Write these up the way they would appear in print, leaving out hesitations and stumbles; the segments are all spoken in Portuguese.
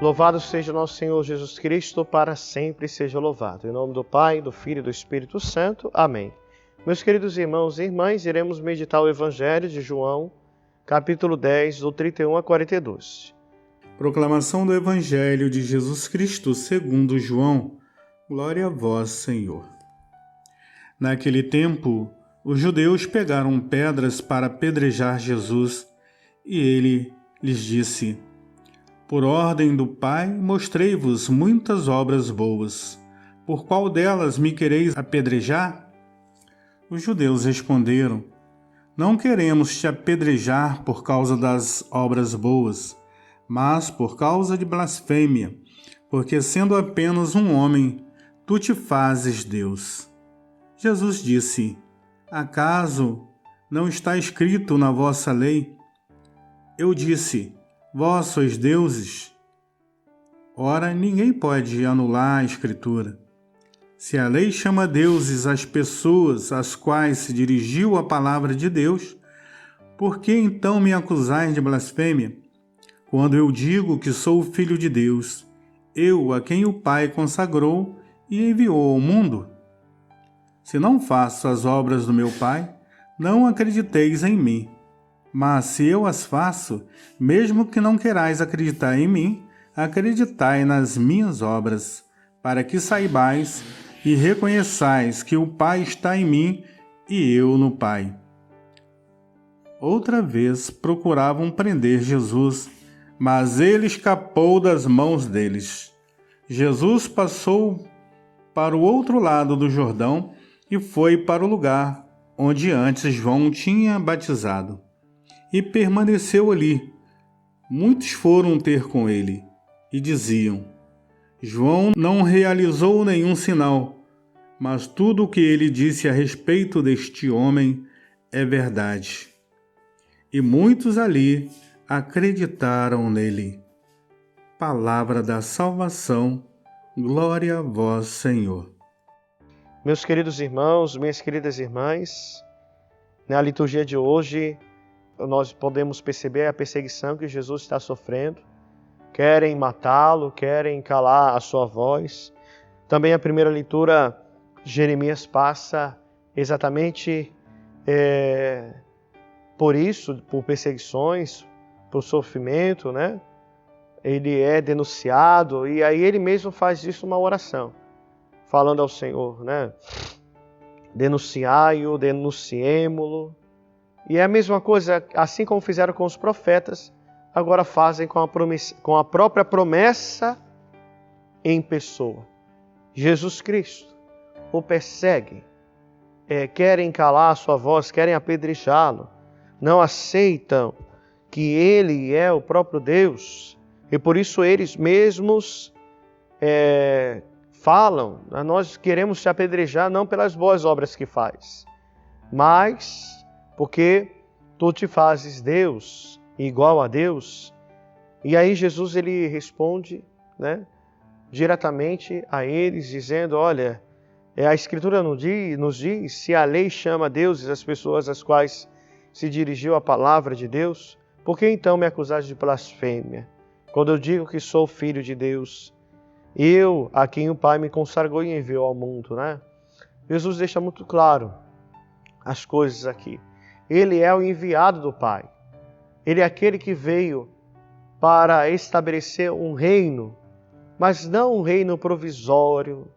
Louvado seja nosso Senhor Jesus Cristo, para sempre seja louvado. Em nome do Pai, do Filho e do Espírito Santo. Amém. Meus queridos irmãos e irmãs, iremos meditar o Evangelho de João, capítulo 10, do 31 a 42. Proclamação do Evangelho de Jesus Cristo segundo João. Glória a vós, Senhor. Naquele tempo, os judeus pegaram pedras para apedrejar Jesus, e ele lhes disse: Por ordem do Pai, mostrei-vos muitas obras boas. Por qual delas me quereis apedrejar? Os judeus responderam: Não queremos te apedrejar por causa das obras boas, mas por causa de blasfêmia, porque sendo apenas um homem, tu te fazes Deus. Jesus disse: Acaso não está escrito na vossa lei? Eu disse: Vós sois deuses? Ora, ninguém pode anular a Escritura. Se a lei chama deuses as pessoas às quais se dirigiu a palavra de Deus, por que então me acusais de blasfêmia? Quando eu digo que sou o Filho de Deus, eu a quem o Pai consagrou e enviou ao mundo? Se não faço as obras do meu Pai, não acrediteis em mim. Mas se eu as faço, mesmo que não querais acreditar em mim, acreditai nas minhas obras, para que saibais e reconheçais que o Pai está em mim e eu no Pai. Outra vez procuravam prender Jesus, mas ele escapou das mãos deles. Jesus passou para o outro lado do Jordão e foi para o lugar onde antes João tinha batizado. E permaneceu ali. Muitos foram ter com ele e diziam: João não realizou nenhum sinal, mas tudo o que ele disse a respeito deste homem é verdade. E muitos ali acreditaram nele. Palavra da salvação, glória a vós, Senhor. Meus queridos irmãos, minhas queridas irmãs, na liturgia de hoje, nós podemos perceber a perseguição que Jesus está sofrendo. Querem matá-lo, querem calar a sua voz. Também a primeira leitura, Jeremias passa exatamente por isso, por perseguições, por sofrimento, né? Ele é denunciado e aí ele mesmo faz disso uma oração, falando ao Senhor, né? Denunciai-o, denunciemo-lo. E é a mesma coisa, assim como fizeram com os profetas, agora fazem com a própria promessa em pessoa. Jesus Cristo o perseguem, querem calar a sua voz, querem apedrejá-lo, não aceitam que ele é o próprio Deus. E por isso eles mesmos falam: nós queremos te apedrejar não pelas boas obras que faz, mas porque tu te fazes Deus, igual a Deus. E aí Jesus ele responde, né, diretamente a eles, dizendo: olha, a Escritura nos diz, se a lei chama deuses as pessoas às quais se dirigiu a palavra de Deus, por que então me acusais de blasfêmia? Quando eu digo que sou filho de Deus, eu a quem o Pai me consagrou e enviou ao mundo, né? Jesus deixa muito claro as coisas aqui. Ele é o enviado do Pai. Ele é aquele que veio para estabelecer um reino, mas não um reino provisório,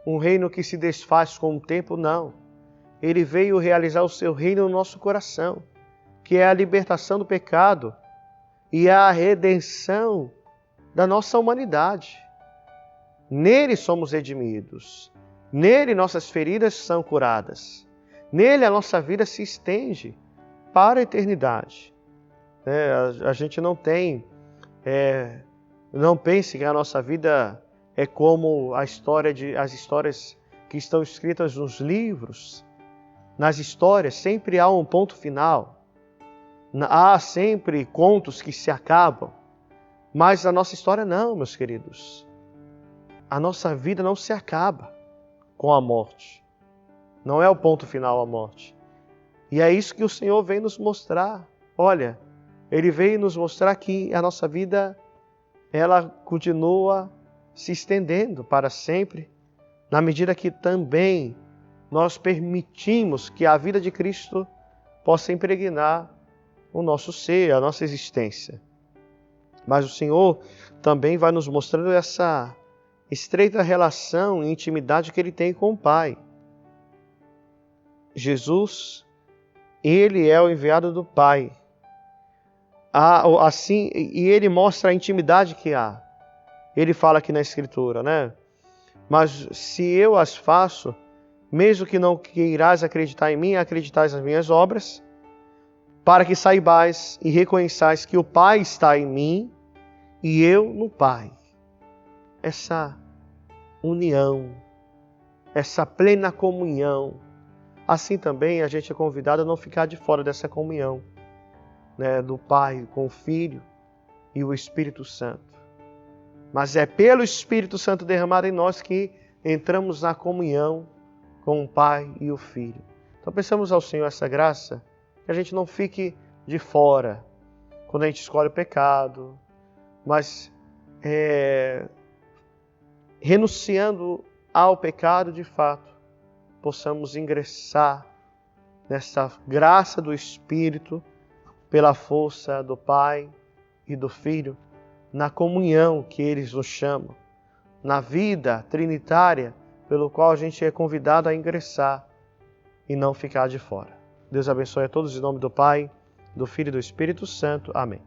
um reino que se desfaz com o tempo, não. Ele veio realizar o seu reino no nosso coração, que é a libertação do pecado e a redenção da nossa humanidade. Nele somos redimidos. Nele nossas feridas são curadas. Nele a nossa vida se estende para a eternidade. A gente não tem, não pense que a nossa vida é como as histórias que estão escritas nos livros. Nas histórias sempre há um ponto final. Há sempre contos que se acabam. Mas a nossa história não, meus queridos. A nossa vida não se acaba com a morte. Não é o ponto final a morte. E é isso que o Senhor vem nos mostrar. Olha, Ele veio nos mostrar que a nossa vida ela continua se estendendo para sempre, na medida que também nós permitimos que a vida de Cristo possa impregnar o nosso ser, a nossa existência. Mas o Senhor também vai nos mostrando essa estreita relação e intimidade que Ele tem com o Pai. Jesus, Ele é o enviado do Pai. Assim, e Ele mostra a intimidade que há. Ele fala aqui na Escritura, né? Mas se eu as faço, mesmo que não queirais acreditar em mim, acreditais nas minhas obras, para que saibais e reconheçais que o Pai está em mim e eu no Pai. Essa união, essa plena comunhão. Assim também a gente é convidado a não ficar de fora dessa comunhão, né, do Pai com o Filho e o Espírito Santo. Mas é pelo Espírito Santo derramado em nós que entramos na comunhão com o Pai e o Filho. Então pensamos ao Senhor essa graça, que a gente não fique de fora quando a gente escolhe o pecado, mas renunciando ao pecado de fato, possamos ingressar nessa graça do Espírito pela força do Pai e do Filho, na comunhão que eles nos chamam, na vida trinitária pelo qual a gente é convidado a ingressar e não ficar de fora. Deus abençoe a todos em nome do Pai, do Filho e do Espírito Santo. Amém.